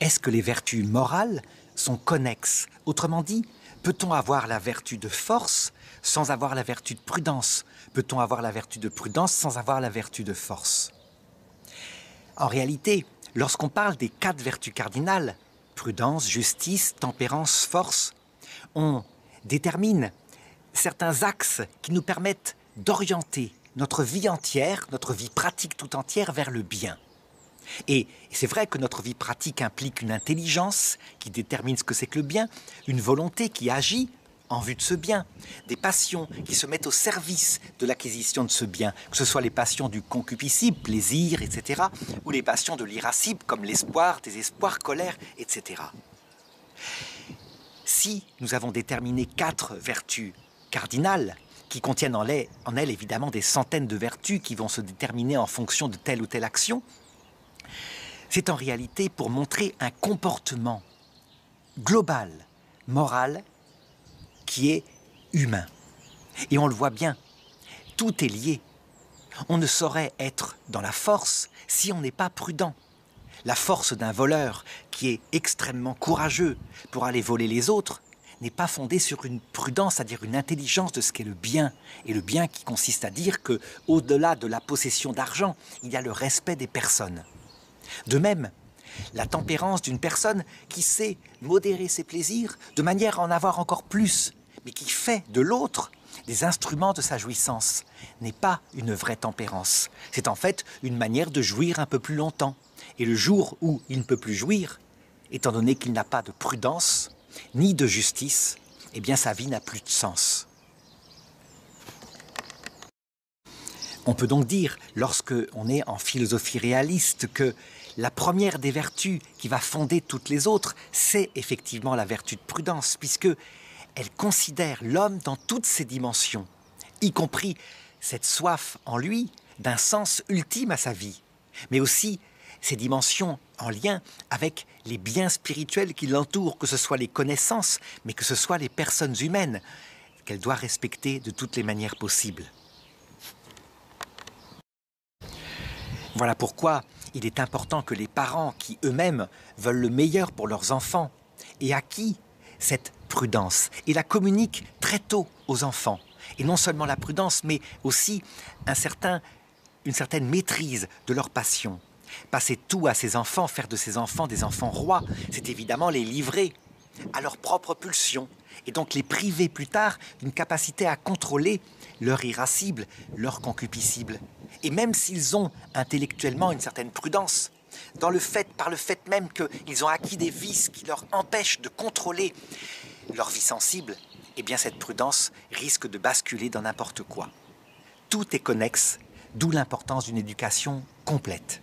est-ce que les vertus morales sont connexes? Autrement dit, peut-on avoir la vertu de force sans avoir la vertu de prudence? Peut-on avoir la vertu de prudence sans avoir la vertu de force? En réalité, lorsqu'on parle des 4 vertus cardinales, prudence, justice, tempérance, force, on détermine certains axes qui nous permettent d'orienter notre vie entière, notre vie pratique tout entière vers le bien. Et c'est vrai que notre vie pratique implique une intelligence qui détermine ce que c'est que le bien, une volonté qui agit en vue de ce bien, des passions qui se mettent au service de l'acquisition de ce bien, que ce soit les passions du concupiscible, plaisir, etc., ou les passions de l'irascible, comme l'espoir, désespoir, colère, etc. Si nous avons déterminé 4 vertus cardinales, qui contiennent en elles évidemment des centaines de vertus qui vont se déterminer en fonction de telle ou telle action, c'est en réalité pour montrer un comportement global, moral, qui est humain. Et on le voit bien, tout est lié. On ne saurait être dans la force si on n'est pas prudent. La force d'un voleur qui est extrêmement courageux pour aller voler les autres n'est pas fondée sur une prudence, c'est-à-dire une intelligence de ce qu'est le bien. Et le bien qui consiste à dire qu'au-delà de la possession d'argent, il y a le respect des personnes. De même, la tempérance d'une personne qui sait modérer ses plaisirs de manière à en avoir encore plus, mais qui fait de l'autre des instruments de sa jouissance, n'est pas une vraie tempérance. C'est en fait une manière de jouir un peu plus longtemps. Et le jour où il ne peut plus jouir, étant donné qu'il n'a pas de prudence, ni de justice, eh bien sa vie n'a plus de sens. On peut donc dire, lorsque on est en philosophie réaliste, que la première des vertus qui va fonder toutes les autres, c'est effectivement la vertu de prudence, puisque elle considère l'homme dans toutes ses dimensions, y compris cette soif en lui d'un sens ultime à sa vie, mais aussi ces dimensions en lien avec les biens spirituels qui l'entourent, que ce soit les connaissances, mais que ce soit les personnes humaines, qu'elle doit respecter de toutes les manières possibles. Voilà pourquoi il est important que les parents qui eux-mêmes veulent le meilleur pour leurs enfants et à qui cette prudence et la communiquent très tôt aux enfants. Et non seulement la prudence, mais aussi une certaine maîtrise de leur passion. Passer tout à ses enfants, faire de ses enfants des enfants rois, c'est évidemment les livrer à leur propre pulsion et donc les priver plus tard d'une capacité à contrôler leur irascible, leur concupiscible. Et même s'ils ont intellectuellement une certaine prudence, par le fait même qu'ils ont acquis des vices qui leur empêchent de contrôler leur vie sensible, eh bien cette prudence risque de basculer dans n'importe quoi. Tout est connexe, d'où l'importance d'une éducation complète.